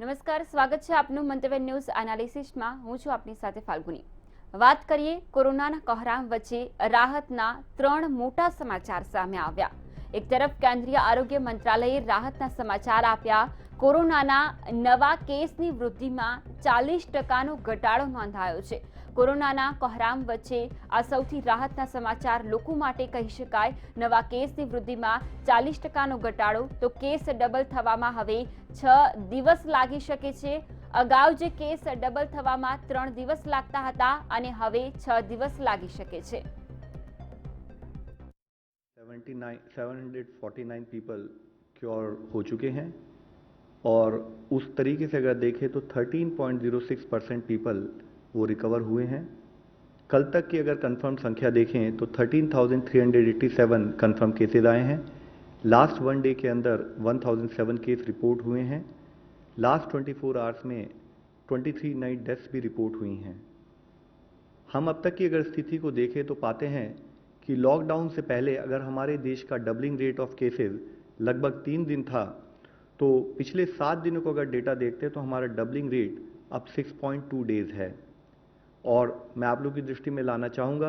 નમસ્કાર, સ્વાગત છે આપનું મંતવ્ય ન્યૂઝ એનાલિસિસમાં। હું છું આપની સાથે ફાલ્ગુની। વાત કરીએ કોરોનાના કહેરામ વચ્ચે રાહતના 3 મોટા સમાચાર સામે આવ્યા। એક તરફ કેન્દ્રીય આરોગ્ય મંત્રાલયે રાહતના સમાચાર આપ્યા। કોરોનાના નવા કેસની વૃદ્ધિમાં 40% ઘટાડો નોંધાયો છે। કોરોનાના કહેરામ વચ્ચે આ સૌથી રાહતના સમાચાર લોકો માટે કહી શકાય। નવા કેસની વૃદ્ધિમાં 40% ઘટાડો તો કેસ ડબલ થવામાં હવે 6 દિવસ લાગી શકે છે। અગાઉ જે કેસ ડબલ થવામાં 3 દિવસ લાગતા હતા અને હવે 6 દિવસ લાગી શકે છે। 749 पीपल क्योर हो चुके हैं और उस तरीके से अगर देखें तो 13.06% पीपल वो रिकवर हुए हैं। कल तक की अगर कंफर्म संख्या देखें तो 13,387 कंफर्म केसेज आए हैं। लास्ट 1 डे के अंदर 1007 केस रिपोर्ट हुए हैं। लास्ट 24 आवर्स में 23 नई डेथ्स भी रिपोर्ट हुई हैं। हम अब तक की अगर स्थिति को देखें तो पाते हैं कि लॉकडाउन से पहले अगर हमारे देश का डबलिंग रेट ऑफ केसेस लगभग 3 दिन था, तो पिछले 7 दिनों को अगर डेटा देखते हैं तो हमारा डबलिंग रेट अब 6.2 डेज है। और मैं आप लोगों की दृष्टि में लाना चाहूँगा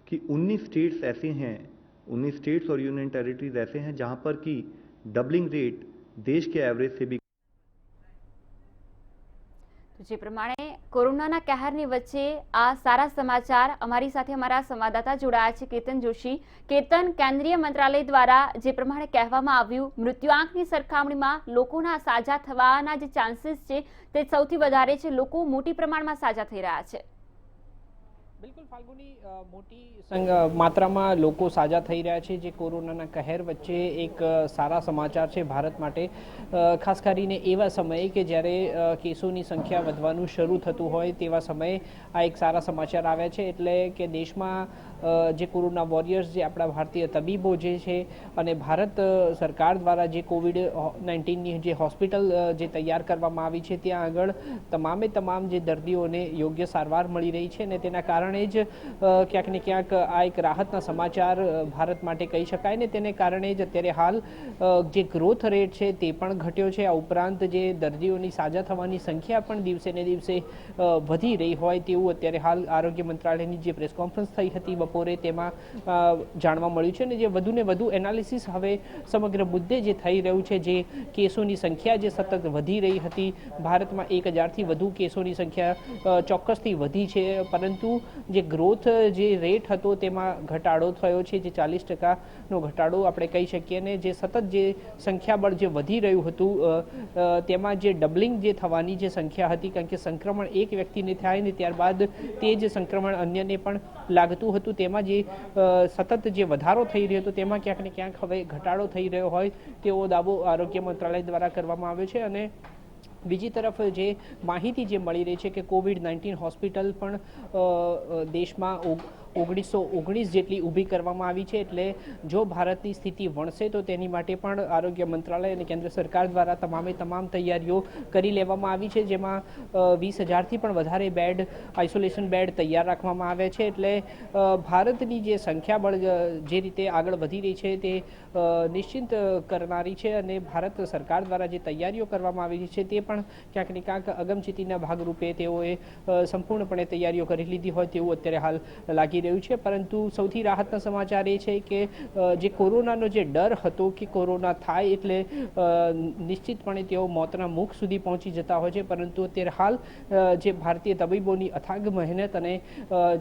कि 19 स्टेट्स ऐसे हैं, 19 स्टेट्स और यूनियन टेरिटरीज ऐसे हैं जहाँ पर कि डबलिंग रेट देश के एवरेज से भी। જે પ્રમાણે કોરોનાના કહેરની વચ્ચે આ સારા સમાચાર અમારી સાથે અમારા સંવાદદાતા જોડાયા છે કેતન જોશી। કેતન, કેન્દ્રીય મંત્રાલય દ્વારા જે પ્રમાણે કહેવામાં આવ્યું, મૃત્યુઆંકની સરખામણીમાં લોકોના સાજા થવાના જે ચાન્સીસ છે તે સૌથી વધારે છે। લોકો મોટી પ્રમાણમાં સાજા થઈ રહ્યા છે। બિલકુલ ફાલ્ગુની, મોટી માત્રામાં લોકો સાજા થઈ રહ્યા છે। જે કોરોનાના કહેર વચ્ચે એક સારા સમાચાર છે ભારત માટે, ખાસ કરીને એવા સમયે કે જ્યારે કેસોની સંખ્યા વધવાનું શરૂ થતું હોય તેવા સમયે આ એક સારા સમાચાર આવ્યા છે। એટલે કે દેશમાં જે કોરોના વોરિયર્સ, જે આપણા ભારતીય તબીબો જે છે અને ભારત સરકાર દ્વારા જે કોવિડ-19ની જે હોસ્પિટલ જે તૈયાર કરવામાં આવી છે ત્યાં આગળ તમામે તમામ જે દર્દીઓને યોગ્ય સારવાર મળી રહી છે અને તેના કારણે જ ક્યાંક ને ક્યાંક આ એક રાહતના સમાચાર ભારત માટે કહી શકાય ને તેને કારણે જ અત્યારે હાલ જે ગ્રોથ રેટ છે તે પણ ઘટ્યો છે। આ ઉપરાંત જે દર્દીઓની સાજા થવાની સંખ્યા પણ દિવસે ને દિવસે વધી રહી હોય તેવું અત્યારે હાલ આરોગ્ય મંત્રાલયની જે પ્રેસ કોન્ફરન્સ થઈ હતી બપોરે તેમાં જાણવા મળ્યું છે। અને જે વધુને વધુ એનાલિસિસ હવે સમગ્ર મુદ્દે જે થઈ રહ્યું છે, જે કેસોની સંખ્યા જે સતત વધી રહી હતી, ભારતમાં 1000થી વધુ કેસોની સંખ્યા ચોક્કસથી વધી છે, પરંતુ જે ગ્રોથ જે રેટ હતો તેમાં ઘટાડો થયો છે। જે 40%નો ઘટાડો આપણે કહી શકીએ ને જે સતત જે સંખ્યાબળ જે વધી રહ્યું હતું તેમાં જે ડબલિંગ જે થવાની જે સંખ્યા હતી, કારણ કે સંક્રમણ એક વ્યક્તિને થાય ને ત્યારબાદ તે જ સંક્રમણ અન્યને પણ લાગતું હતું, તેમાં જે સતત જે વધારો થઈ રહ્યો હતો તેમાં ક્યાંક ને ક્યાંક હવે ઘટાડો થઈ રહ્યો હોય તેવો દાવો આરોગ્ય મંત્રાલય દ્વારા કરવામાં આવ્યો છે। અને બીજી તરફ જે માહિતી જે મળી રહી છે કે કોવિડ-19 હોસ્પિટલ પણ દેશમાં 1919 જેટલી ઊભી કરવામાં આવી છે। એટલે જો ભારતની સ્થિતિ વણસે તો તેની માટે પણ આરોગ્ય મંત્રાલય અને કેન્દ્ર સરકાર દ્વારા તમામે તમામ તૈયારીઓ કરી લેવામાં આવી છે, જેમાં 20,000થી પણ વધારે બેડ, આઇસોલેશન બેડ તૈયાર રાખવામાં આવ્યા છે। એટલે ભારતની જે સંખ્યાબળ જે રીતે આગળ વધી રહી છે તે નિશ્ચિંત કરનારી છે અને ભારત સરકાર દ્વારા જે તૈયારીઓ કરવામાં આવી છે તે પણ ક્યાંક ને ક્યાંક અગમચેતીના ભાગરૂપે તેઓએ સંપૂર્ણપણે તૈયારીઓ કરી લીધી હોય તેવું અત્યારે હાલ લાગી રહ્યું છે। પરંતુ સૌથી રાહતના સમાચાર એ છે કે જે કોરોનાનો જે ડર હતો કે કોરોના થાય એટલે નિશ્ચિતપણે તેઓ મોતના મુખ સુધી પહોંચી જતા હોય છે, પરંતુ અત્યારે હાલ જે ભારતીય તબીબોની અથાગ મહેનત અને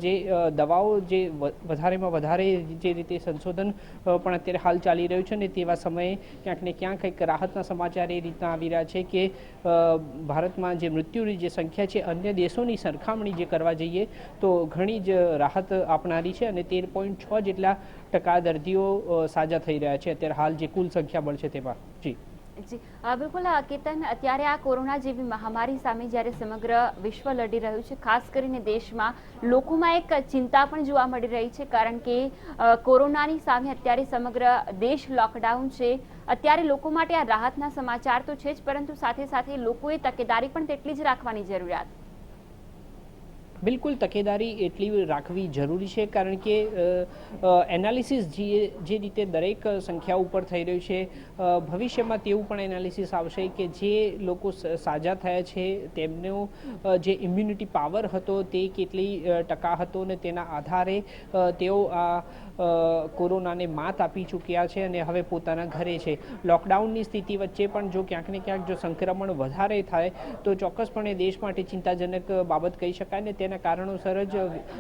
જે દવાઓ જે વધારેમાં વધારે જે રીતે સંશોધન પણ અત્યારે હાલ ચાલી રહ્યું છે ને તેવા સમયે ક્યાંક ને ક્યાંક એક રાહતના સમાચાર એ રીતના આવી રહ્યા છે કે ભારતમાં જે મૃત્યુની જે સંખ્યા છે અન્ય દેશોની સરખામણી જે કરવા જઈએ તો ઘણી જ રાહત આપનારી છે અને 13.6 જેટલા ટકા દર્દીઓ સાજા થઈ રહ્યા છે અત્યારે હાલ જે કુલ સંખ્યાબળ છે તેમાં। જી જી બિલકુલ કેતન, અત્યારે આ કોરોના જેવી મહામારી સામે જ્યારે સમગ્ર વિશ્વ લડી રહ્યું છે, ખાસ કરીને દેશમાં લોકોમાં એક ચિંતા પણ જોવા મળી રહી છે, કારણ કે કોરોનાની સામે અત્યારે સમગ્ર દેશ લોકડાઉન છે। અત્યારે લોકો માટે આ રાહતના સમાચાર તો છે જ, પરંતુ સાથે સાથે લોકોએ તકેદારી પણ તેટલી જ રાખવાની જરૂરિયાત। બિલકુલ તકેદારી એટલી રાખવી જરૂરી છે, કારણ કે એનાલિસિસ જે રીતે દરેક સંખ્યા ઉપર થઈ રહ્યું છે, ભવિષ્યમાં તેવું પણ એનાલિસિસ આવશે કે જે લોકો સાજા થયા છે તેમનો જે ઇમ્યુનિટી પાવર હતો તે કેટલી ટકા હતો, અને તેના આધારે તેઓ આ કોરોનાને માત આપી ચૂક્યા છે અને હવે પોતાના ઘરે છે. લોકડાઉનની સ્થિતિ વચ્ચે પણ જો ક્યાંક ને ક્યાંક જો સંક્રમણ વધારે થાય તો ચોક્કસપણે દેશ માટે ચિંતાજનક બાબત કહી શકાય, ને તેના કારણોસર જ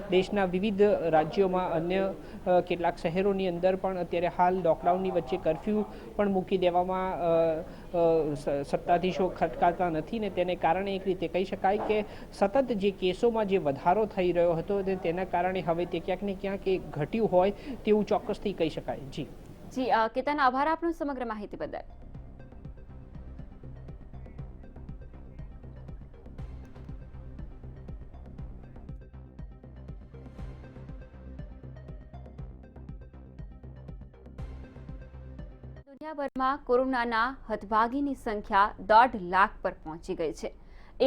દેશના વિવિધ રાજ્યોમાં અન્ય કેટલાક શહેરોની અંદર પણ અત્યારે હાલ લોકડાઉનની વચ્ચે કર્ફ્યુ પણ મૂકી દેવામાં સત્તાધીશો ખટકાતા નથી, ને તેને કારણે એક રીતે કહી શકાય કે સતત જે કેસોમાં જે વધારો થઈ રહ્યો હતો તેના કારણે હવે તે ક્યાંક ને ક્યાંક એ ઘટ્યું હોય તેવું ચોક્કસથી કહી શકાય. જી કેતન, આભાર આપનો સમગ્ર માહિતી બદલ. દુનિયાભરમાં કોરોનાના હતભાગીની સંખ્યા 1.5 લાખ પર પહોંચી ગઈ છે.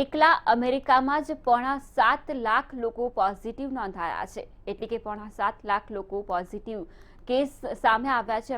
એકલા અમેરિકામાં જ 7.5 લાખ લોકો પોઝિટિવ નોંધાયા છે. એટલે કે 7.5 લાખ લોકો પોઝિટિવ કેસ સામે આવ્યા છે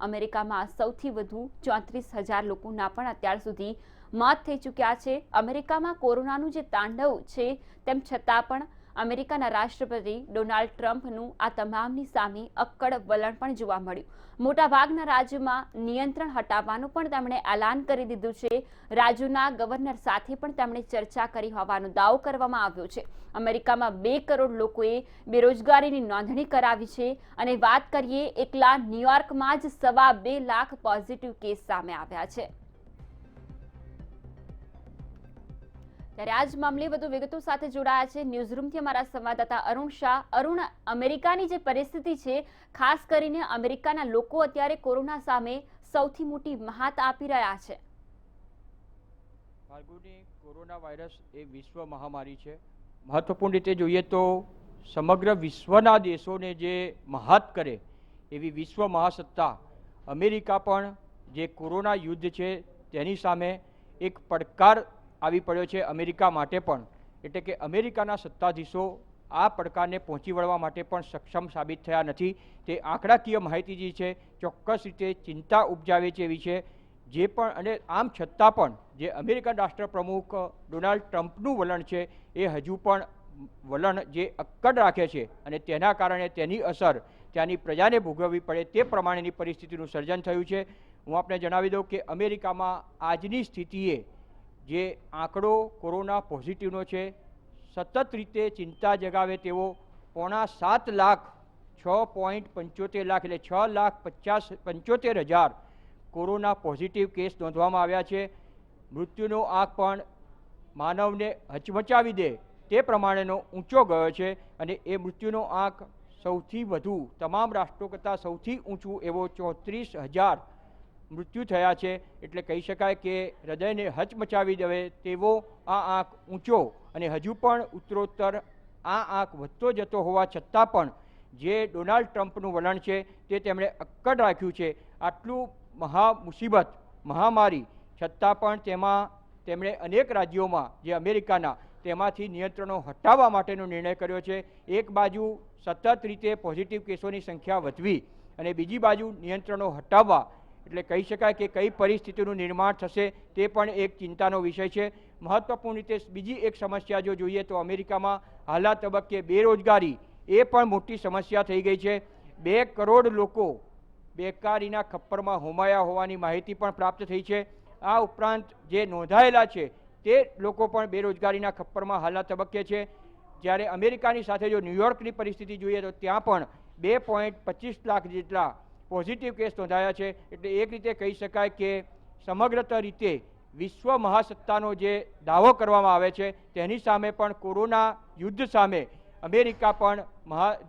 અમેરિકામાં સૌથી વધુ 34,000 લોકોના પણ અત્યાર સુધી મોત થઈ ચૂક્યા છે. અમેરિકામાં કોરોનાનું જે તાંડવ છે તેમ છતાં પણ અમેરિકાના રાષ્ટ્રપતિ ડોનાલ્ડ ટ્રમ્પનું આ તમામની સામે અક્કડ વલણ પણ જોવા મળ્યું. મોટાભાગના રાજ્યોમાં નિયંત્રણ હટાવવાનું પણ તેમણે એલાન કરી દીધું છે. રાજ્યોના ગવર્નર સાથે પણ તેમણે ચર્ચા કરી હોવાનો દાવો કરવામાં આવ્યો છે. અમેરિકામાં 2 કરોડ લોકોએ બેરોજગારીની નોંધણી કરાવી છે. અને વાત કરીએ એકલા ન્યુયોર્કમાં જ 2.25 લાખ પોઝિટિવ કેસ સામે આવ્યા છે. ત્યારે આજ મામલે વધુ વિગતો સાથે જોડાયા છે ન્યૂઝરૂમથી અમારા સંવાદદાતા અરુણ શાહ. અરુણ, અમેરિકાની જે પરિસ્થિતિ છે, ખાસ કરીને અમેરિકાના લોકો અત્યારે કોરોના સામે સૌથી મોટી મહાત આપી રહ્યા છે. કોરોના વાયરસ એ વિશ્વ મહામારી છે. મહત્વપૂર્ણ રીતે જોઈએ તો સમગ્ર વિશ્વના દેશોને જે મહાત કરે એવી વિશ્વ મહાસત્તા અમેરિકા પણ જે કોરોના યુદ્ધ છે તેની સામે એક પડકાર આવી પડ્યો છે અમેરિકા માટે પણ. એટલે કે અમેરિકાના સત્તાધીશો આ પડકારને પહોંચી વળવા માટે પણ સક્ષમ સાબિત થયા નથી. તે આંકડાકીય માહિતી જે છે ચોક્કસ રીતે ચિંતા ઉપજાવે છે એવી છે. જે પણ અને આમ છતાં પણ જે અમેરિકન રાષ્ટ્રપ્રમુખ ડોનાલ્ડ ટ્રમ્પનું વલણ છે એ હજુ પણ વલણ જે અક્કડ રાખે છે, અને તેના કારણે તેની અસર ત્યાંની પ્રજાને ભોગવવી પડે તે પ્રમાણેની પરિસ્થિતિનું સર્જન થયું છે. હું આપને જણાવી દઉં કે અમેરિકામાં આજની સ્થિતિએ જે આંકડો કોરોના પોઝિટિવનો છે સતત રીતે ચિંતા જગાવે તેવો 7.5 લાખ 6.75 લાખ એટલે 6,75,000 કોરોના પોઝિટિવ કેસ નોંધવામાં આવ્યા છે. મૃત્યુનો આંક પણ માનવને હચમચાવી દે તે પ્રમાણેનો ઊંચો ગયો છે, અને એ મૃત્યુનો આંક સૌથી વધુ તમામ રાષ્ટ્રો કરતાં સૌથી ઊંચું એવો 34,000 મૃત્યુ થયા છે. એટલે કહી શકાય કે હૃદયને હચમચાવી દે તેવો આ આંક ઊંચો, અને હજુ પણ ઉત્તરોત્તર આ આંક વધતો જતો હોવા છતાં પણ જે ડોનાલ્ડ ટ્રમ્પનું વલણ છે તે તેમણે અક્કડ રાખ્યું છે. આટલું મુસીબત મહામારી છતાં પણ તેમાં તેમણે અનેક રાજ્યોમાં જે અમેરિકાના તેમાંથી નિયંત્રણો હટાવવા માટેનો નિર્ણય કર્યો છે. એક બાજુ સતત રીતે પોઝિટિવ કેસોની સંખ્યા વધવી અને બીજી બાજુ નિયંત્રણો હટાવવા, એટલે કહી શકાય કે કઈ પરિસ્થિતિનું નિર્માણ થશે તે પણ એક ચિંતાનો વિષય છે. મહત્વપૂર્ણ રીતે બીજી એક સમસ્યા જો જોઈએ તો અમેરિકામાં હાલના તબક્કે બેરોજગારી એ પણ મોટી સમસ્યા થઈ ગઈ છે. 2 કરોડ લોકો બેકારીના ખપ્પરમાં હોમાયા હોવાની માહિતી પણ પ્રાપ્ત થઈ છે. આ ઉપરાંત જે નોંધાયેલા છે તે લોકો પણ બેરોજગારીના ખપ્પરમાં હાલના તબક્કે છે. જ્યારે અમેરિકાની સાથે જો ન્યુયોર્કની પરિસ્થિતિ જોઈએ તો ત્યાં પણ 2.25 લાખ જેટલા પોઝિટિવ કેસ નોંધાયા છે. એટલે એક રીતે કહી શકાય કે સમગ્રત રીતે વિશ્વ મહાસત્તાનો જે દાવો કરવામાં આવે છે તેની સામે પણ કોરોના યુદ્ધ સામે અમેરિકા પણ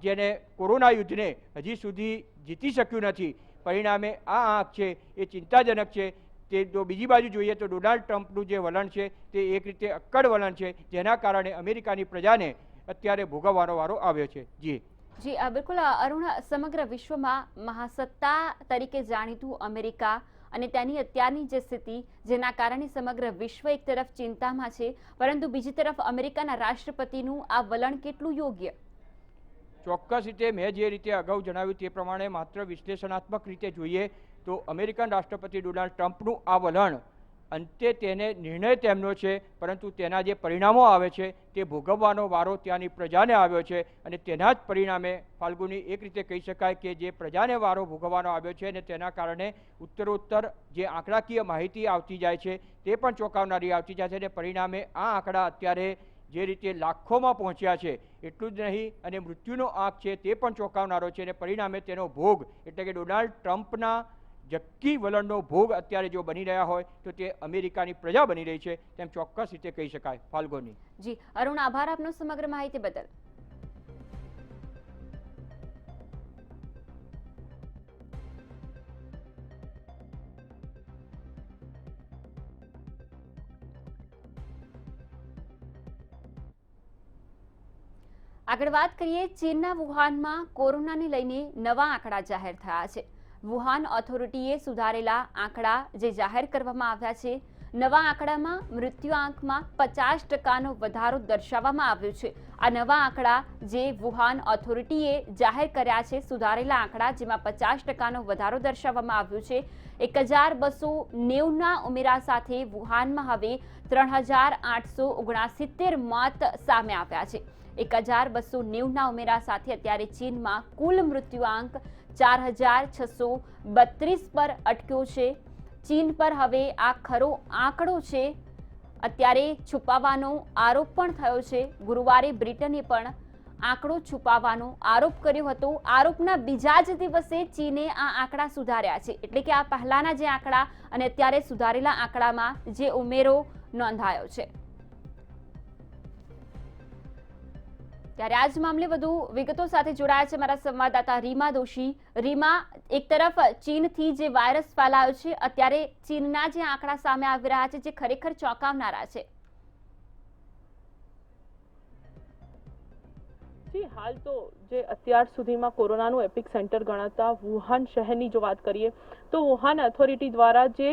જેને કોરોના યુદ્ધને હજી સુધી જીતી શક્યું નથી. પરિણામે આ આંક છે એ ચિંતાજનક છે. તે જો બીજી બાજુ જોઈએ તો ડોનાલ્ડ ટ્રમ્પનું જે વલણ છે તે એક રીતે અક્કડ વલણ છે, જેના કારણે અમેરિકાની પ્રજાને અત્યારે ભોગવવાનો વારો આવ્યો છે. જી બિલકુલ અરુણ, સમગ્ર વિશ્વમાં મહાસત્તા તરીકે જાણીતું અમેરિકા અને તેની અત્યારની જે સ્થિતિ, જેના કારણે સમગ્ર વિશ્વ એક તરફ ચિંતામાં છે, પરંતુ બીજી તરફ અમેરિકાના રાષ્ટ્રપતિનું આ વલણ કેટલું યોગ્ય? ચોક્કસ રીતે મેં જે રીતે અગાઉ જણાવ્યું તે પ્રમાણે માત્ર વિશ્લેષણાત્મક રીતે જોઈએ તો અમેરિકન રાષ્ટ્રપતિ ડોનાલ્ડ ટ્રમ્પનું આ વલણ અંતે તેને નિર્ણય તેમનો છે, પરંતુ તેના જે પરિણામો આવે છે તે ભોગવવાનો વારો ત્યાંની પ્રજાને આવ્યો છે અને તેના જ પરિણામે ફાલ્ગુની એક રીતે કહી શકાય કે જે પ્રજાને વારો ભોગવવાનો આવ્યો છે અને તેના કારણે ઉત્તરોત્તર જે આંકડાકીય માહિતી આવતી જાય છે તે પણ ચોંકાવનારી આવતી જાય છે અને પરિણામે આ આંકડા અત્યારે જે રીતે લાખોમાં પહોંચ્યા છે એટલું જ નહીં અને મૃત્યુનો આંક છે તે પણ ચોંકાવનારો છે અને પરિણામે તેનો ભોગ એટલે કે ડોનાલ્ડ ટ્રમ્પના જક્કી વલણનો ભોગ અત્યારે જો બની રહ્યા હોય તો તે અમેરિકાની પ્રજા બની રહી છે તેમ ચોક્કસ રીતે કહી શકાય. ફાલ્ગુની. જી અરુણ, આભાર આપનો સમગ્ર માહિતી બદલ. આગળ વાત કરીએ, ચીનના વુહાનમાં કોરોનાને લઈને નવા આંકડા જાહેર થયા છે. વુહાન ઓથોરિટીએ સુધારેલા આંકડા જે જાહેર કરવામાં આવ્યા છે, નવા આંકડામાં મૃત્યુઆંકમાં 50% વધારો દર્શાવવામાં આવ્યો છે. આ નવા આંકડા જે વુહાન ઓથોરિટીએ જાહેર કર્યા છે, સુધારેલા આંકડા જેમાં 50% વધારો દર્શાવવામાં આવ્યો છે. 1290ના ઉમેરા સાથે વુહાનમાં હવે 3869 મોત સામે આવ્યા છે. 1290ના ઉમેરા સાથે અત્યારે ચીનમાં કુલ મૃત્યુઆંક 4632 પર અટક્યો છે. ચીન પર હવે આ ખરો આંકડો છે અત્યારે છુપાવવાનો આરોપ પણ થયો છે. ગુરુવારે બ્રિટને પણ આંકડો છુપાવવાનો આરોપ કર્યો હતો. આરોપના બીજા જ દિવસે ચીને આ આંકડા સુધાર્યા છે. એટલે કે આ પહેલાના જે આંકડા અને અત્યારે સુધારેલા આંકડામાં જે ઉમેરો નોંધાયો છે. ત્યારે આજ મામલે વધુ વિગતો સાથે જોડાયા છે મારા સંવાદદાતા રીમા દોશી. રીમા, એક તરફ ચીનથી જે વાયરસ ફેલાયો છે, અત્યારે ચીનના જે આંકડા સામે આવી રહ્યા છે જે ખરેખર ચોંકાવનારા છે. જી, હાલ તો જે અત્યાર સુધીમાં કોરોનાનું એપિક સેન્ટર ગણાતા વુહાન શહેરની જો વાત કરીએ તો વુહાન ઓથોરિટી દ્વારા જે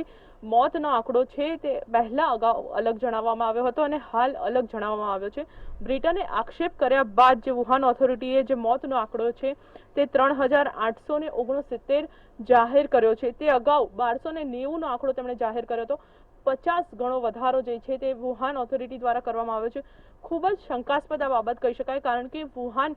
મોતનો આંકડો છે તે પહેલા અગાઉ અલગ જણાવવામાં આવ્યો હતો અને હાલ અલગ જણાવવામાં આવ્યો છે. બ્રિટને આક્ષેપ કર્યા બાદ જે વુહાન ઓથોરિટીએ જે મોતનો આંકડો છે તે 3869 જાહેર કર્યો છે. તે અગાઉ 1290નો આંકડો તેમણે જાહેર કર્યો હતો. 50 ગણો વધારો જે છે તે વુહાન ઓથોરિટી દ્વારા કરવામાં આવ્યો છે. ખૂબ જ શંકાસ્પદ આ બાબત કહી શકાય, કારણ કે વુહાન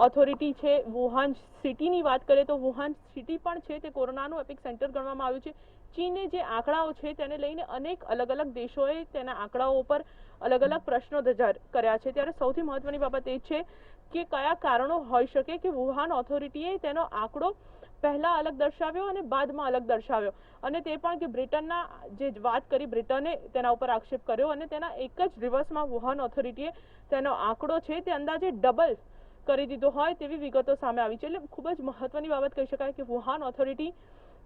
ઓથોરિટી છે, વુહાન સિટીની વાત કરીએ તો વુહાન સિટી પણ છે તે કોરોનાનું એપિક સેન્ટર ગણવામાં આવ્યું છે. ચીને જે આંકડાઓ છે તેને લઈને અનેક અલગ અલગ દેશોએ તેના આંકડાઓ પર અલગ અલગ પ્રશ્નો કર્યા છે. ત્યારે સૌથી મહત્વની બાબત એ છે કે કયા કારણો હોઈ શકે કે વુહાન ઓથોરિટીએ તેનો આંકડો પહેલા અલગ દર્શાવ્યો અને બાદમાં અલગ દર્શાવ્યો, અને તે પણ કે બ્રિટનના જે વાત કરી, બ્રિટને તેના ઉપર આક્ષેપ કર્યો અને તેના એક જ દિવસમાં વુહાન ઓથોરિટીએ તેનો આંકડો છે તે અંદાજે ડબલ કરી દીધો હોય તેવી વિગતો સામે આવી છે. એટલે ખૂબ જ મહત્વની બાબત કહી શકાય કે વુહાન ઓથોરિટી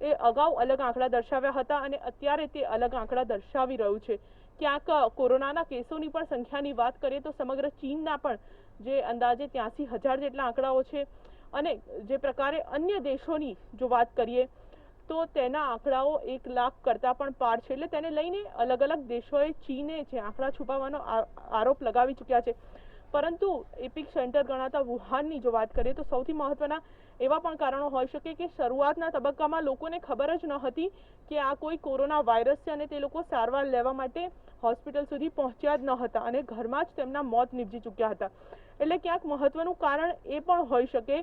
એ અગાઉ અલગ આંકડા દર્શાવ્યા હતા અને અત્યારે તે અલગ આંકડા દર્શાવી રહ્યું છે. ક્યાંક કોરોનાના કેસોની પણ સંખ્યાની વાત કરીએ તો સમગ્ર ચીનના પણ જે અંદાજે 83,000 જેટલા આંકડાઓ છે અને જે પ્રકારે અન્ય દેશોની જો વાત કરીએ તો તેના આંકડાઓ 1 લાખ કરતાં પણ પાર છે. એટલે તેને લઈને અલગ અલગ દેશોએ ચીને જે આંકડા છુપાવવાનો આરોપ લગાવી ચૂક્યા છે. પરંતુ એપિક સેન્ટર ગણાતા વુહાનની જો વાત કરીએ તો સૌથી મહત્વના એવા પણ કારણો હોઈ શકે કે શરૂઆતના તબક્કામાં લોકોને ખબર જ ન હતી કે આ કોઈ કોરોના વાયરસ છે અને તે લોકો સારવાર લેવા માટે હોસ્પિટલ સુધી પહોંચ્યા જ ન હતા અને ઘરમાં જ તેમના મોત નીપજી ચૂક્યા હતા. એટલે ક્યાંક મહત્વનું કારણ એ પણ હોઈ શકે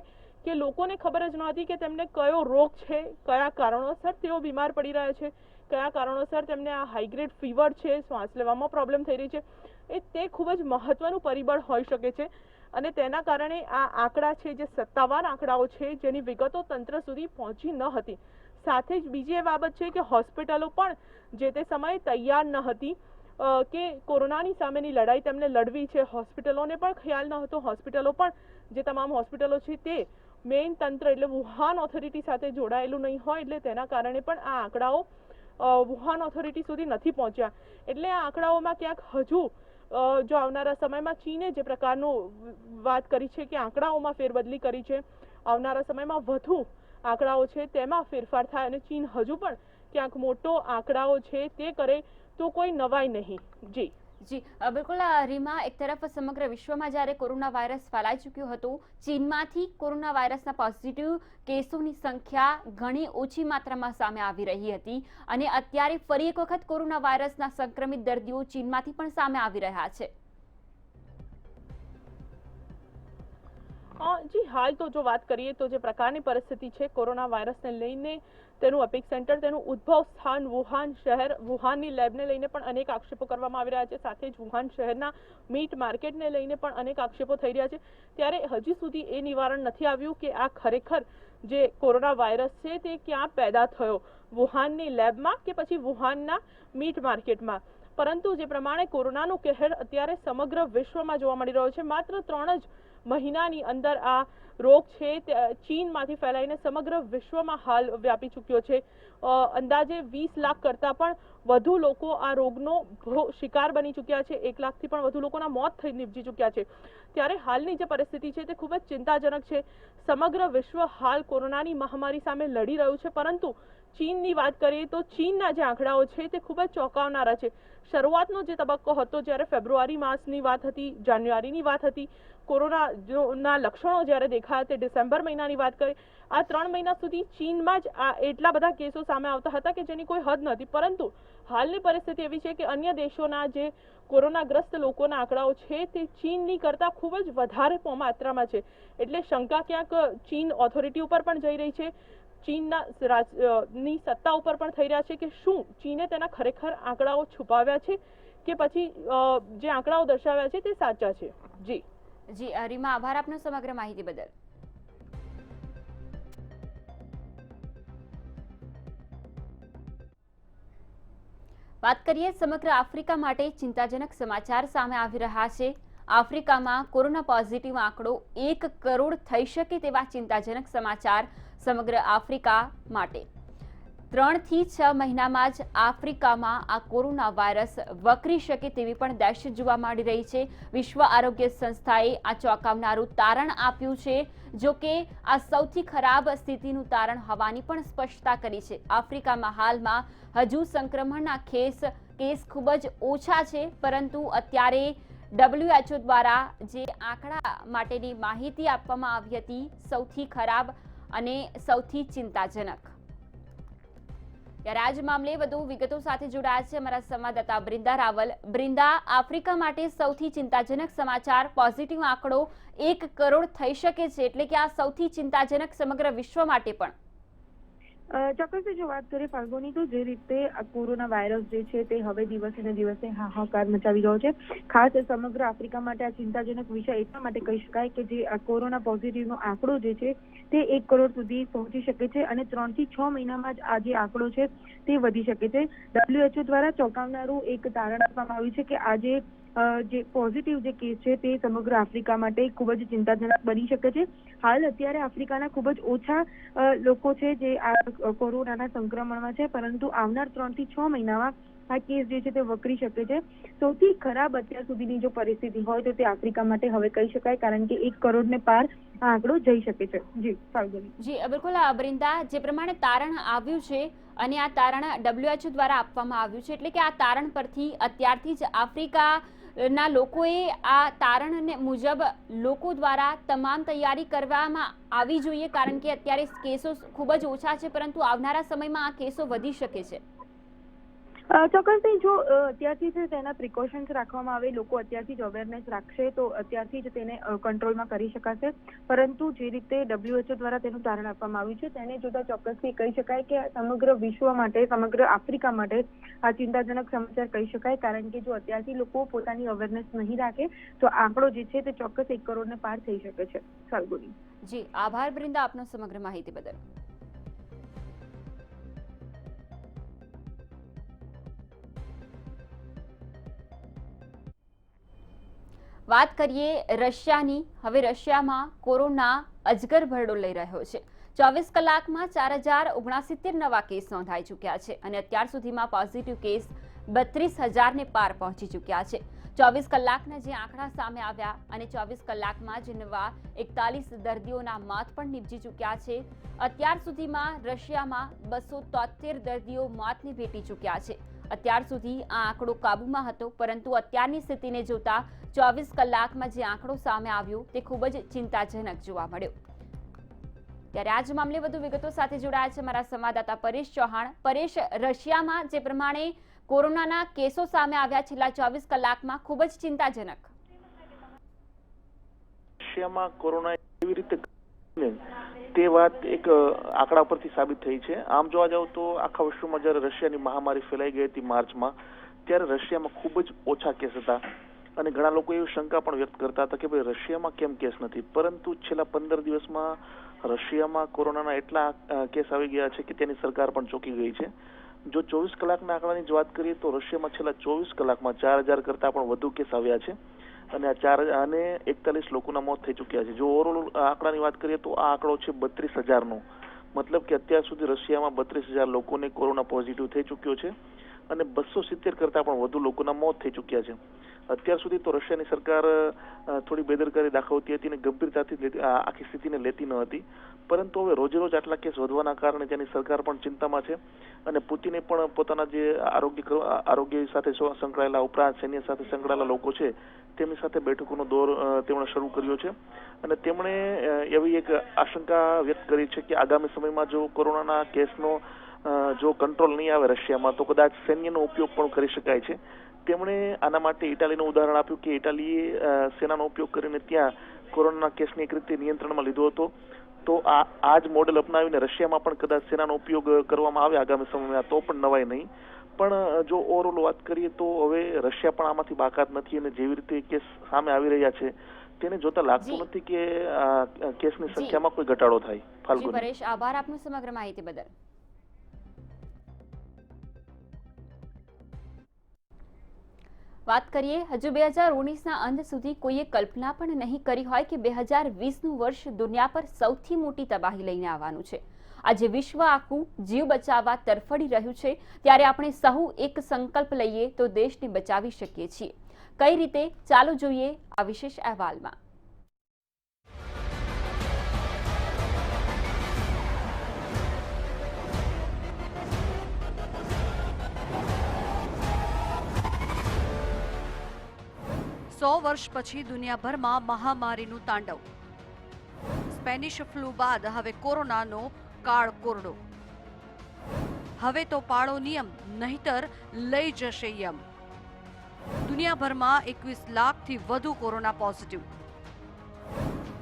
કે લોકોને ખબર જ ન હતી કે તેમને કયો રોગ છે, કયા કારણોસર તેઓ બીમાર પડી રહ્યા છે, કયા કારણોસર તેમને આ હાઈગ્રેડ ફીવર છે, શ્વાસ લેવામાં પ્રોબ્લેમ થઈ રહી છે. તે ખૂબ જ મહત્વનું પરિબળ હોઈ શકે છે અને તેના કારણે આ આંકડા છે જે સત્તાવાર આંકડાઓ છે જેની વિગતો તંત્ર સુધી પહોંચી ન હતી. સાથે જ બીજી એ બાબત છે કે હોસ્પિટલો પણ જે તે સમયે તૈયાર ન હતી કે કોરોનાની સામેની લડાઈ તેમને લડવી છે. હોસ્પિટલોને પણ ખ્યાલ ન હતો. હોસ્પિટલો પણ જે તમામ હોસ્પિટલો છે તે મેઇન તંત્ર એટલે વુહાન ઓથોરિટી સાથે જોડાયેલું નહીં હોય, એટલે તેના કારણે પણ આ આંકડાઓ વુહાન ઓથોરિટી સુધી નથી પહોંચ્યા. એટલે આ આંકડાઓમાં ક્યાંક હજુ જો આવનારા સમયમાં ચીને જે પ્રકારનું વાત કરી છે કે આંકડાઓમાં ફેરબદલી કરી છે, આવનારા સમયમાં વધુ આંકડાઓ છે તેમાં ફેરફાર થાય અને ચીન હજુ પણ ક્યાંક મોટો આંકડાઓ છે તે કરે તો કોઈ નવાઈ નહીં. જી જી બિલકુલ રીમા, એક તરફ સમગ્ર વિશ્વમાં જ્યારે કોરોના વાયરસ ફેલાઈ ચૂક્યો હતો, ચીનમાંથી કોરોના વાયરસના પોઝિટિવ કેસોની સંખ્યા ઘણી ઓછી માત્રામાં સામે આવી રહી હતી અને અત્યારે ફરી એક વખત કોરોના વાયરસના સંક્રમિત દર્દીઓ ચીનમાંથી પણ સામે આવી રહ્યા છે. જી હાલ તો જો વાત કરીએ તો જે પ્રકારની પરિસ્થિતિ છે કોરોના વાયરસને લઈને, તેનું એપિક સેન્ટર, તેનું ઉદ્ભવ સ્થાન વુહાન શહેર, વુહાનની લેબને લઈને પણ અનેક આક્ષેપો કરવામાં આવી રહ્યા છે. સાથે જ વુહાન શહેરના મીટ માર્કેટને લઈને પણ અનેક આક્ષેપો થઈ રહ્યા છે. ત્યારે હજી સુધી એ નિવારણ નથી આવ્યું કે આ ખરેખર જે કોરોના વાયરસ છે તે ક્યાં પેદા થયો, વુહાનની લેબમાં કે પછી વુહાનના મીટ માર્કેટમાં. પરંતુ જે પ્રમાણે કોરોનાનો કહેર અત્યારે સમગ્ર વિશ્વમાં જોવા મળી રહ્યો છે, માત્ર 3 જ મહિનાની અંદર આ રોગ છે તે ચીનમાંથી ફેલાઈને સમગ્ર વિશ્વમાં હાલ વ્યાપી ચૂક્યો છે. અંદાજે 20 લાખ કરતાં પણ વધુ લોકો આ રોગનો શિકાર બની ચૂક્યા છે. 1 લાખથી પણ વધુ લોકોના મોત થઈ નીપજી ચૂક્યા છે. ત્યારે હાલની જે પરિસ્થિતિ છે તે ખૂબ જ ચિંતાજનક છે. સમગ્ર વિશ્વ હાલ કોરોનાની મહામારી સામે લડી રહ્યું છે, પરંતુ ચીનની વાત કરીએ તો ચીનના જે આંકડાઓ છે તે ખૂબ જ ચોંકાવનારા છે. શરૂઆતનો જે તબક્કો હતો, જ્યારે ફેબ્રુઆરી માસની વાત હતી, જાન્યુઆરીની વાત હતી, કોરોનાના લક્ષણો જ્યારે દેખાયા તે ડિસેમ્બર મહિનાની વાત કરીએ, આ 3 મહિના સુધી ચીનમાં જ એટલા બધા કેસો સામે આવતા હતા કે જેની કોઈ હદ નથી. પરંતુ હાલની પરિસ્થિતિ એવી છે કે અન્ય દેશોના જે કોરોનાગ્રસ્ત લોકોના આંકડાઓ છે તે ચીનની કરતાં ખૂબ જ વધારે માત્રામાં છે. એટલે શંકા ક્યાંક ચીન ઓથોરિટી ઉપર પણ જઈ રહી છે, ચીનના ની સત્તા ઉપર પણ થઈ રહ્યા છે કે શું ચીને તેના ખરેખર આંકડાઓ છુપાવ્યા છે કે પછી જે આંકડાઓ દર્શાવ્યા છે તે સાચા છે. જી રીમા, આભાર આપનો સમગ્ર માહિતી બદલ. વાત કરીએ સમગ્ર આફ્રિકા માટે ચિંતાજનક સમાચાર સામે આવી રહ્યા છે. આફ્રિકામાં કોરોના પોઝિટિવ આંકડો 1 કરોડ થઈ શકે તેવા ચિંતાજનક સમાચાર સમગ્ર આફ્રિકા માટે. 3 થી 6 મહિનામાં જ આફ્રિકામાં આ કોરોના વાયરસ વકરી શકે તેવી પણ દહેશત જોવા મળી રહી છે. વિશ્વ આરોગ્ય સંસ્થાએ આ ચોંકાવનારું તારણ આપ્યું છે. જો કે આ સૌથી ખરાબ સ્થિતિનું તારણ હોવાની પણ સ્પષ્ટતા કરી છે. આફ્રિકામાં હાલમાં હજુ સંક્રમણના કેસ ખૂબ જ ઓછા છે, પરંતુ અત્યારે WHO દ્વારા જે આંકડા માટેની માહિતી આપવામાં આવી હતી, સૌથી ખરાબ અને સૌથી ચિંતાજનક. ત્યારે આજ મામલે વધુ વિગતો સાથે જોડાયા છે અમારા સંવાદદાતા બ્રિંદા રાવલ. બ્રિંદા, આફ્રિકા માટે સૌથી ચિંતાજનક સમાચાર, પોઝિટિવ આંકડો 1 કરોડ થઈ શકે છે, એટલે કે આ સૌથી ચિંતાજનક સમગ્ર વિશ્વ માટે પણ. ચોક્કસ જો વાત કરીએ ફાલ્ગુની, તો જે રીતે આ કોરોના વાયરસ જે છે તે હવે દિવસે ને દિવસે હાહાકાર મચાવી રહ્યો છે. ખાસ સમગ્ર આફ્રિકા માટે આ ચિંતાજનક વિષય એટલા માટે કહી શકાય કે જે આ કોરોના પોઝિટિવનો આંકડો જે છે તે 1 કરોડ સુધી પહોંચી શકે છે અને 3 થી 6 મહિનામાં જ આ જે આંકડો છે તે વધી શકે છે. WHO દ્વારા ચોંકાવનારું એક તારણ આપવામાં આવ્યું છે કે આજે જે પોઝિટિવ જે કેસ છે તે સમગ્ર આફ્રિકા માટે ખૂબ જ ચિંતાજનક બની શકે છે. હાલ અત્યારે આફ્રિકાના ખૂબ જ ઓછા લોકો છે જે આ કોરોનાના સંક્રમણમાં છે, પરંતુ આવનાર 3 થી 6 મહિનામાં આ કેસ જે છે તે વકરી શકે છે. સૌથી ખરાબ અત્યાર સુધીની જો પરિસ્થિતિ હોય તો તે આફ્રિકા માટે હવે કહી શકાય, કારણ કે 1 કરોડને પાર આ આંકડો જઈ શકે છે. જી ફાલ્ગુની. જી બિલકુલ બ્રિંદા, જે પ્રમાણે તારણ આવ્યું છે અને આ તારણ WHO દ્વારા આપવામાં આવ્યું છે, એટલે કે આ તારણ પરથી અત્યારથી જ આફ્રિકાના લોકોએ આ તારણ મુજબ લોકો દ્વારા તમામ તૈયારી કરવામાં આવી જોઈએ, કારણ કે અત્યારે કેસો ખૂબ જ ઓછા છે, પરંતુ આવનારા સમયમાં આ કેસો વધી શકે છે. ચોક્કસથી જો અત્યારથી જ તેના પ્રિકોશન્સ રાખવામાં આવે, લોકો અત્યારથી જ અવેરનેસ રાખશે તો અત્યારથી જ તેને કંટ્રોલમાં કરી શકાશે. પરંતુ જે રીતે WHO દ્વારા તેનું તારણ આપવામાં આવ્યું છે તેને જોતા ચોક્કસથી કહી શકાય કે સમગ્ર વિશ્વ માટે, સમગ્ર આફ્રિકા માટે આ ચિંતાજનક સમાચાર કહી શકાય, કારણ કે જો અત્યારથી લોકો પોતાની અવેરનેસ નહીં રાખે તો આંકડો જે છે તે ચોક્કસ 1 કરોડને પાર થઈ શકે છે. ફાલ્ગુની. જી આભાર બ્રિંદા આપનો સમગ્ર માહિતી બદલ. વાત કરીએ રશિયાની. હવે રશિયામાં કોરોના અજગર ભરડો લઈ રહ્યો છે. 24 કલાકમાં 4069 નવા કેસ નોંધાઈ ચૂક્યા છે અને અત્યાર સુધીમાં પોઝિટિવ કેસ 32,000ને પાર પહોંચી ચૂક્યા છે. 24 કલાકના જે આંકડા સામે આવ્યા અને 24 કલાકમાં જ નવા 41 દર્દીઓના મોત પણ નીપજી ચૂક્યા છે. અત્યાર સુધીમાં રશિયામાં 273 દર્દીઓ મોતને ભેટી ચૂક્યા છે. અત્યાર સુધી આ આંકડો કાબૂમાં હતો, પરંતુ અત્યારની સ્થિતિને જોતા 24 કલાકમાં જે આંકડો સામે આવ્યો તે ખૂબ જ ચિંતાજનક જોવા મળ્યો. ત્યારે આજ મામલે વધુ વિગતો સાથે જોડાયા છે મારા સંવાદદાતા પરેશ ચૌહાણ. પરેશ, રશિયામાં જે પ્રમાણે કોરોનાના કેસો સામે આવ્યા છેલ્લા 24 કલાકમાં ખૂબ જ ચિંતાજનક. રશિયામાં કોરોના એવી રીતે તે વાત એક આંકડા પરથી સાબિત થઈ છે. આમ જોવા જાવ તો આખા વિશ્વમાં જ્યારે રશિયાની મહામારી ફેલાઈ ગઈ હતી માર્ચમાં, ત્યારે રશિયામાં ખૂબ જ ઓછા કેસ હતા અને ઘણા લોકો એવી શંકા પણ વ્યક્ત કરતા હતા કે ભાઈ રશિયામાં કેમ કેસ નથી. પરંતુ છેલ્લા 15 દિવસમાં રશિયામાં કોરોનાના એટલા કેસ આવી ગયા છે કે તેની સરકાર પણ ચોંકી ગઈ છે. જો 24 કલાકના આંકડાની વાત કરીએ તો રશિયામાં છેલ્લા 24 કલાકમાં 4000 કરતા પણ વધુ કેસ આવ્યા છે અને આ 41 લોકોના મોત થઈ ચૂક્યા છે. જો ઓવરઓલ આંકડાની વાત કરીએ તો આ આંકડો છે 32,000 નો. મતલબ કે અત્યાર સુધી રશિયામાં 32,000 લોકોને કોરોના પોઝિટિવ થઈ ચૂક્યો છે અને 270 કરતા પણ વધુ લોકોના મોત થઈ ચૂક્યા છે. અત્યાર સુધી તો રશિયાની સરકાર થોડી બેદરકારી દાખવતી હતી અને ગંભીરતાથી આખી સ્થિતિને લેતી ન હતી. પરંતુ હવે રોજે રોજ આટલા કેસ વધવાના કારણે તેની સરકાર પણ ચિંતામાં છે અને પુતિને પણ પોતાના જે આરોગ્ય સાથે સંકળાયેલા ઉપરાંત સૈન્ય સાથે સંકળાયેલા લોકો છે તેમની સાથે બેઠકોનો દોર તેમણે શરૂ કર્યો છે અને તેમણે એવી એક આશંકા વ્યક્ત કરી છે કે આગામી સમયમાં જો કોરોનાના કેસનો જો કંટ્રોલ નહીં આવે રશિયામાં તો કદાચ સૈન્યનો ઉપયોગ પણ કરી શકાય છે. તેમણે આના માટે ઇટાલીનું ઉદાહરણ આપ્યું કે ઇટાલીએ સેનાનો ઉપયોગ કરીને ત્યાં કોરોનાના કેસને એક રીતે નિયંત્રણમાં લીધો હતો. તો આ જ મોડેલ અપનાવીને રશિયામાં પણ કદાચ સેનાનો ઉપયોગ કરવામાં આવે આગામી સમયમાં તો પણ નવાય નહીં. પણ જો ઓવરઓલ વાત કરીએ તો હવે રશિયા પણ આમાંથી બાકાત નથી અને જેવી રીતે કેસ સામે આવી રહ્યા છે તેને જોતા લાગતું નથી કે કેસની સંખ્યામાં કોઈ ઘટાડો થાય. ફાલ્ગુની. પરેશ, આભાર આપનું સમગ્ર માહિતી બદલ. વાત કરીએ, હજુ 2019ના અંત સુધી કોઈએ કલ્પના પણ નહીં કરી હોય કે 2020નું વર્ષ દુનિયા પર સૌથી મોટી તબાહી લઈને આવવાનું છે. આજે વિશ્વ આખું જીવ બચાવવા તરફડી રહ્યું છે, ત્યારે આપણે સહુ એક સંકલ્પ લઈએ તો દેશને બચાવી શકીએ છીએ. કઈ રીતે? ચાલો જોઈએ આ વિશેષ અહેવાલમાં. સો વર્ષ પછી દુનિયાભરમાં મહામારીનું તાંડવ. સ્પેનિશ ફ્લૂ બાદ હવે કોરોનાનો કાળ કોરડો. હવે તો પાળો નિયમ, નહીતર લઈ જશે યમ. દુનિયાભરમાં 21 લાખથી વધુ કોરોના પોઝિટિવ.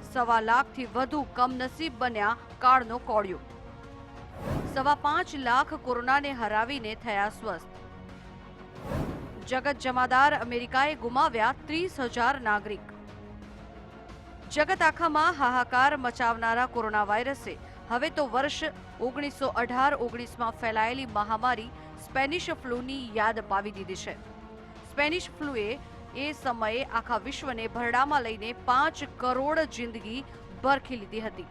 1.25 લાખથી વધુ કમનસીબ બન્યા કાળનો કોળિયો. 5.25 લાખ કોરોનાને હરાવીને થયા સ્વસ્થ. જગત જમાદાર અમેરિકાએ ગુમાવ્યા 30,000 નાગરિક. જગત આખામાં હાહાકાર મચાવનારા કોરોના વાયરસે હવે તો વર્ષ 1918-19માં ફેલાયેલી મહામારી સ્પેનિશ ફ્લૂની યાદ અપાવી દીધી છે. સ્પેનિશ ફ્લૂએ એ સમયે આખા વિશ્વને ભરડામાં લઈને 5 કરોડ જિંદગી બરખી લીધી હતી.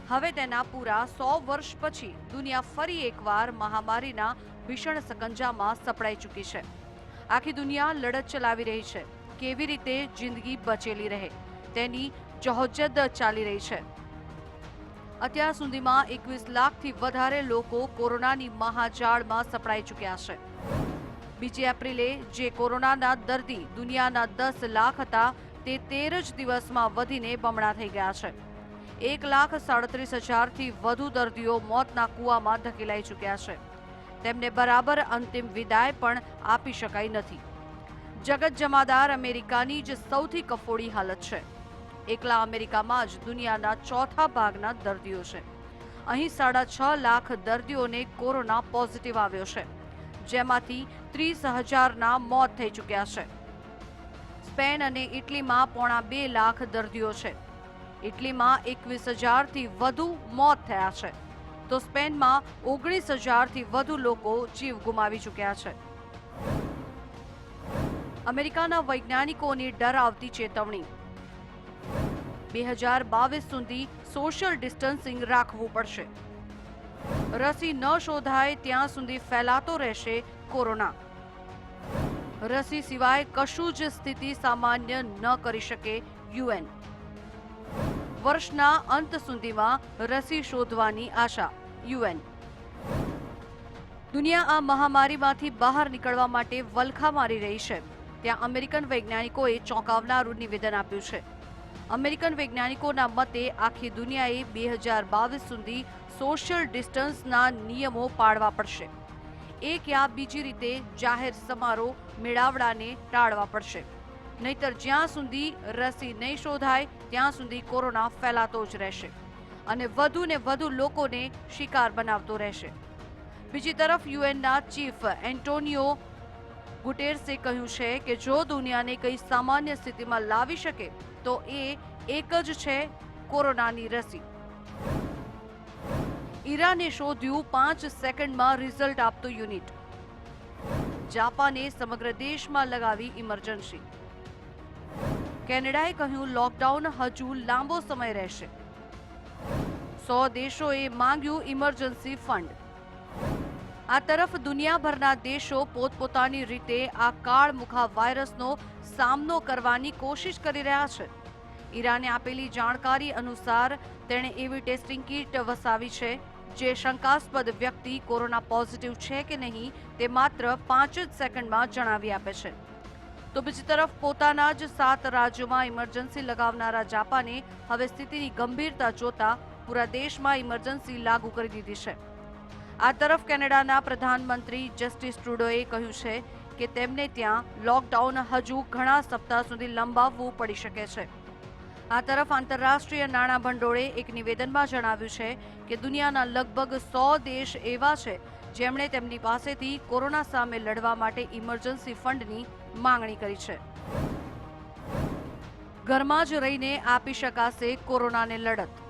હવે તેના પૂરા 100 વર્ષ પછી દુનિયા ફરી એકવાર મહામારીના ભીષણ સકંજામાં સપડાઈ ચૂકી છે. આખી દુનિયા લડત ચલાવી રહી છે. કેવી રીતે જિંદગી બચેલી રહે તેની જહોજ્જદ ચાલી રહી છે. અત્યાર સુધીમાં 21 લાખથી વધારે લોકો કોરોનાની મહાજાળમાં સપડાઈ ચૂક્યા છે. 2 એપ્રિલે જે કોરોનાના દર્દી દુનિયાના 10 લાખ હતા તે 13 જ દિવસમાં વધીને બમણા થઈ ગયા છે. 1,37,000થી વધુ દર્દીઓ મોતના કૂવામાં ધકેલાઈ ચૂક્યા છે. તેમને બરાબર અંતિમ વિદાય પણ આપી શકાઈ નથી. જગત જમાદાર અમેરિકાની જ સૌથી કફોડી હાલત છે. એકલા અમેરિકામાં જ દુનિયાના ચોથા ભાગના દર્દીઓ છે. અહીં 6.5 લાખ દર્દીઓને કોરોના પોઝિટિવ આવ્યો છે, જેમાંથી 30,000ના મોત થઈ ચૂક્યા છે. સ્પેન અને ઇટલીમાં 2.25 લાખ દર્દીઓ છે. ઇટલીમાં 21,000થી વધુ મોત થયા છે, તો સ્પેનમાં 19,000થી વધુ લોકો જીવ ગુમાવી ચૂક્યા છે. અમેરિકાના વૈજ્ઞાનિકોની ડરાવતી ચેતવણી. 2022 સુધી સોશિયલ ડિસ્ટન્સિંગ રાખવું પડશે. રસી ન શોધાય ત્યાં સુધી ફેલાતો રહેશે કોરોના. રસી સિવાય કશું જ સ્થિતિ સામાન્ય ન કરી શકે યુએન. વર્ષના અંત સુધીમાં રસી શોધવાની આશા યુએન. દુનિયા આ મહામારીમાંથી બહાર નીકળવા માટે વલખા મારી રહી છે. ત્યાં અમેરિકન વૈજ્ઞાનિકોએ ચોંકાવનારું નિવેદન આપ્યું છે. અમેરિકન વૈજ્ઞાનિકોના મતે આખી દુનિયાએ 2022 સુધી સોશિયલ ડિસ્ટન્સના નિયમો પાળવા પડશે. એક યા બીજી રીતે જાહેર સમારોહ મેળાવડાને ટાળવા પડશે. નહીતર જ્યાં સુધી રસી નહીં શોધાય ત્યાં સુધી કોરોના ફેલાતો જ રહેશે અને વધુ ને વધુ લોકોને શિકાર બનાવતો રહેશે. બીજી તરફ યુએનના ચીફ એન્ટોનિયો ગુટેર્સે કહ્યું છે કે જો દુનિયાને કંઈ સામાન્ય સ્થિતિમાં લાવી શકે તો એ એક જ છે કોરોનાની રસી. ઈરાને શોધ્યું 5 સેકન્ડમાં રિઝલ્ટ આપતું યુનિટ. જાપાને સમગ્ર દેશમાં લગાવી ઇમરજન્સી. કેનેડાએ કહ્યું લોકડાઉન હજુ લાંબો સમય રહેશે. 100 દેશોએ માંગ્યું ઇમરજન્સી ફંડ. આ તરફ દુનિયાભરના દેશો પોતપોતાની રીતે આ કાળમુખા વાયરસનો સામનો કરવાની કોશિશ કરી રહ્યા છે. ઈરાને આપેલી જાણકારી અનુસાર તેણે એવી ટેસ્ટિંગ કીટ વસાવી છે જે શંકાસ્પદ વ્યક્તિ કોરોના પોઝિટિવ છે કે નહીં તે માત્ર 5 જ સેકન્ડમાં જણાવી આપે છે. તો બીજી તરફ પોતાના જ 7 રાજ્યોમાં ઇમરજન્સી લગાવનારા જાપાને હવે સ્થિતિની ગંભીરતા જોતા પૂરા દેશમાં ઇમરજન્સી લાગુ કરી દીધી છે. આ તરફ કેનેડાના પ્રધાનમંત્રી જસ્ટિસ ટ્રુડોએ કહ્યું છે કે તેમને ત્યાં લોકડાઉન હજુ ઘણા સપ્તાહ સુધી લંબાવવું પડી શકે છે. આ તરફ આંતરરાષ્ટ્રીય નાણાં ભંડોળે એક નિવેદનમાં જણાવ્યું છે કે દુનિયાના લગભગ 100 દેશ એવા છે જેમણે તેમની પાસેથી કોરોના સામે લડવા માટે ઇમરજન્સી ફંડની માંગણી કરી છે. ઘરમાં જ રહીને આપી શકાશે કોરોનાને લડત.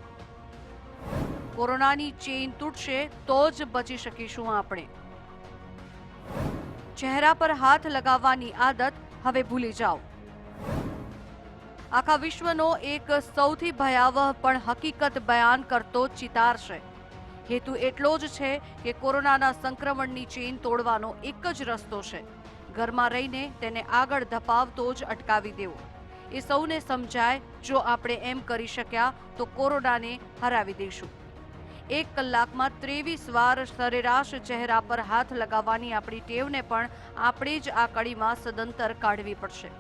કોરોનાની ચેઇન તૂટશે તો જ બચી શકીશું આપણે. ચહેરા પર હાથ લગાવવાની આદત હવે ભૂલી જાઓ. આખા વિશ્વનો એક સૌથી ભયાવહ પણ હકીકત બયાન કરતો ચિતાર છે. હેતુ એટલો જ છે કે કોરોનાના સંક્રમણની ચેઇન તોડવાનો એક જ રસ્તો છે. ઘરમાં રહીને તેને આગળ ધપાવતો જ અટકાવી દેવો. એ સૌને સમજાય જો આપણે એમ કરી શક્યા તો કોરોનાને હરાવી દઈશું. 1 કલાકમાં 23 વાર સરેરાશ ચહેરા પર હાથ લગાવવાની આપણી ટેવને પણ આપણે જ આ કડીમાં સદંતર કાઢવી પડશે.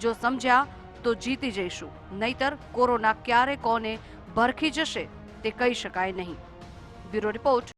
જો સમજ્યા તો જીતી જઈશું, નહીતર કોરોના ક્યારે કોને ભરખી જશે તે કહી શકાય નહીં. Bureau report.